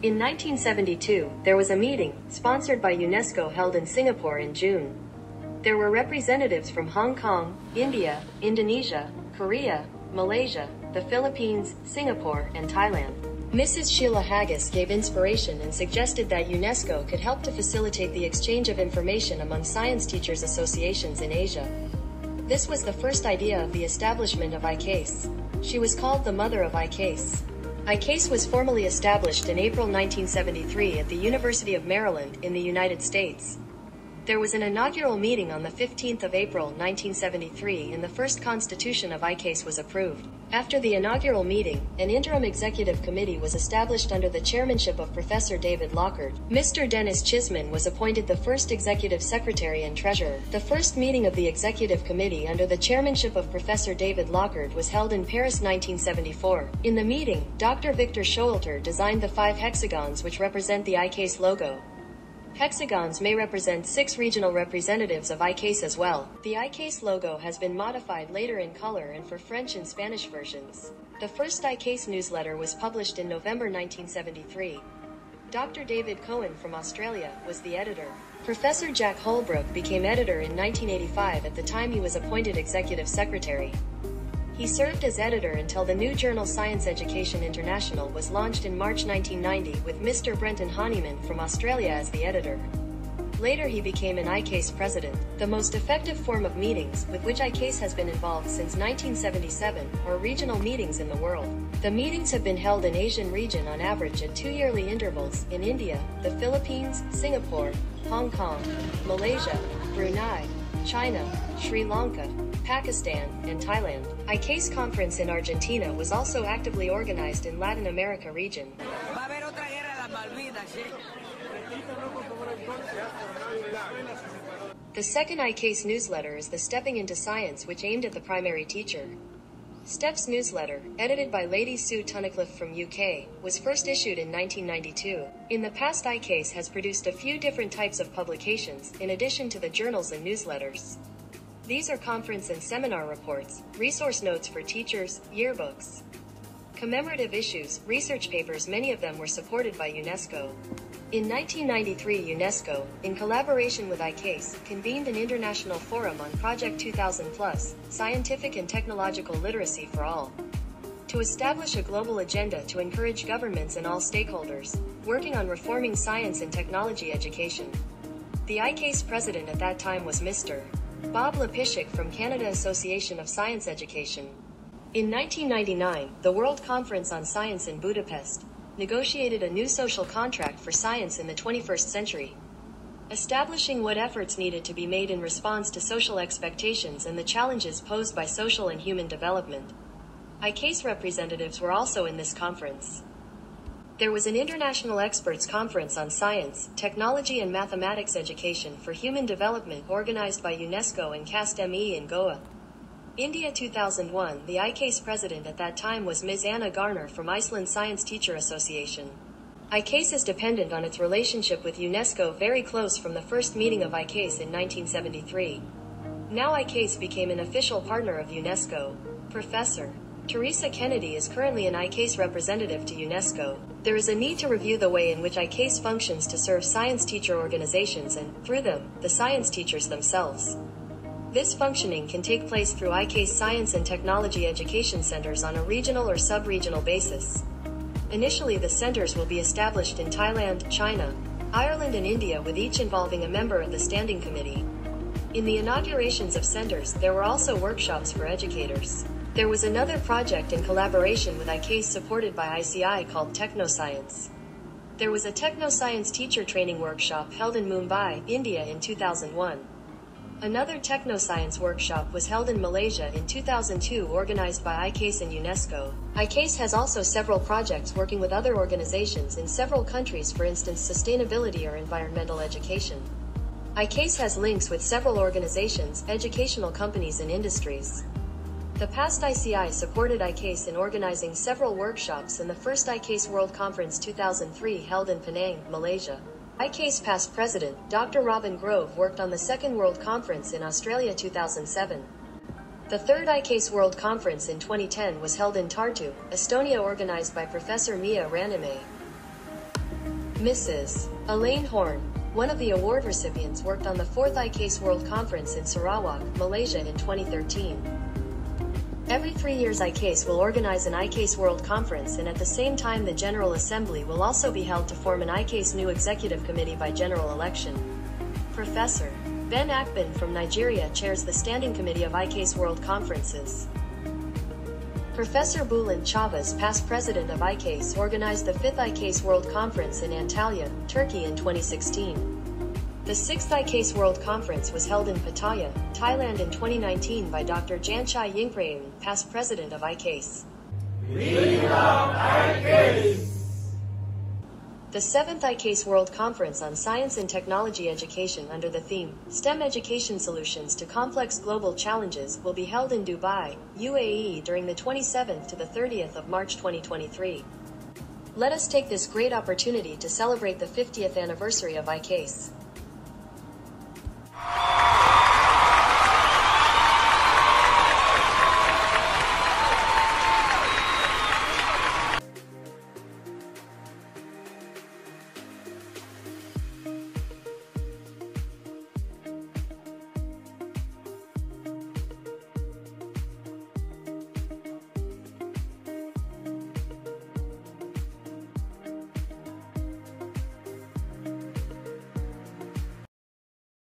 In 1972, there was a meeting, sponsored by UNESCO, held in Singapore in June. There were representatives from Hong Kong, India, Indonesia, Korea, Malaysia, the Philippines, Singapore, and Thailand. Mrs. Sheila Haggis gave inspiration and suggested that UNESCO could help to facilitate the exchange of information among science teachers associations in Asia. This was the first idea of the establishment of ICASE. She was called the mother of ICASE. ICASE was formally established in April 1973 at the University of Maryland in the United States. There was an inaugural meeting on the 15th of April 1973 and the first constitution of ICASE was approved. After the inaugural meeting, an interim executive committee was established under the chairmanship of Professor David Lockhart. Mr. Dennis Chisman was appointed the first executive secretary and treasurer. The first meeting of the executive committee under the chairmanship of Professor David Lockhart was held in Paris 1974. In the meeting, Dr. Victor Showalter designed the 5 hexagons which represent the ICASE logo. Hexagons may represent 6 regional representatives of ICASE as well. The ICASE logo has been modified later in color and for French and Spanish versions. The first ICASE newsletter was published in November 1973. Dr. David Cohen from Australia was the editor. Professor Jack Holbrook became editor in 1985 at the time he was appointed executive secretary. He served as editor until the new journal Science Education International was launched in March 1990 with Mr. Brenton Honeyman from Australia as the editor. Later he became an ICASE president. The most effective form of meetings, with which ICASE has been involved since 1977, are regional meetings in the world. The meetings have been held in Asian region on average at 2 yearly intervals, in India, the Philippines, Singapore, Hong Kong, Malaysia, Brunei, China, Sri Lanka, Pakistan, and Thailand. ICASE conference in Argentina was also actively organized in Latin America region. The second ICASE newsletter is the Stepping into Science, which aimed at the primary teacher. STEP's newsletter, edited by Lady Sue Tunnicliffe from UK, was first issued in 1992. In the past, ICASE has produced a few different types of publications, in addition to the journals and newsletters. These are conference and seminar reports, resource notes for teachers, yearbooks, commemorative issues, research papers. Many of them were supported by UNESCO. In 1993, UNESCO, in collaboration with ICASE, convened an international forum on Project 2000+, Scientific and Technological Literacy for All, to establish a global agenda to encourage governments and all stakeholders working on reforming science and technology education. The ICASE president at that time was Mr. Bob Lepishik from Canada Association of Science Education. In 1999, the World Conference on Science in Budapest negotiated a new social contract for science in the 21st century, establishing what efforts needed to be made in response to social expectations and the challenges posed by social and human development. ICASE representatives were also in this conference. There was an International Experts Conference on Science, Technology and Mathematics Education for Human Development organized by UNESCO and CAST-ME in Goa, India. 2001. The ICASE president at that time was Ms. Anna Garner from Iceland Science Teacher Association. ICASE is dependent on its relationship with UNESCO very close from the first meeting of ICASE in 1973. Now ICASE became an official partner of UNESCO. Professor Teresa Kennedy is currently an ICASE representative to UNESCO. There is a need to review the way in which ICASE functions to serve science teacher organizations and, through them, the science teachers themselves. This functioning can take place through ICASE Science and Technology Education Centers on a regional or sub-regional basis. Initially, the centers will be established in Thailand, China, Ireland and India, with each involving a member of the Standing Committee. In the inaugurations of centers, there were also workshops for educators. There was another project in collaboration with ICASE supported by ICI called Technoscience. There was a Technoscience teacher training workshop held in Mumbai, India in 2001. Another Technoscience workshop was held in Malaysia in 2002 organized by ICASE and UNESCO. ICASE has also several projects working with other organizations in several countries, for instance sustainability or environmental education. ICASE has links with several organizations, educational companies and industries. The past ICI supported ICASE in organizing several workshops in the first ICASE World Conference 2003 held in Penang, Malaysia. ICASE past president, Dr. Robin Grove, worked on the Second World Conference in Australia 2007. The third ICASE World Conference in 2010 was held in Tartu, Estonia, organized by Professor Mia Ranime. Mrs. Elaine Horn, one of the award recipients, worked on the 4th ICASE World Conference in Sarawak, Malaysia in 2013. Every 3 years ICASE will organize an ICASE World Conference, and at the same time the General Assembly will also be held to form an ICASE new executive committee by general election. Professor Ben Akban from Nigeria chairs the Standing Committee of ICASE World Conferences. Professor Bülent Chavez, past president of ICASE, organized the 5th ICASE World Conference in Antalya, Turkey in 2016. The 6th ICASE World Conference was held in Pattaya, Thailand in 2019 by Dr. Janchai Yingprayoon, past president of ICASE. We love ICASE! The 7th ICASE World Conference on Science and Technology Education under the theme, STEM Education Solutions to Complex Global Challenges, will be held in Dubai, UAE during the 27th to the 30th of March 2023. Let us take this great opportunity to celebrate the 50th anniversary of ICASE.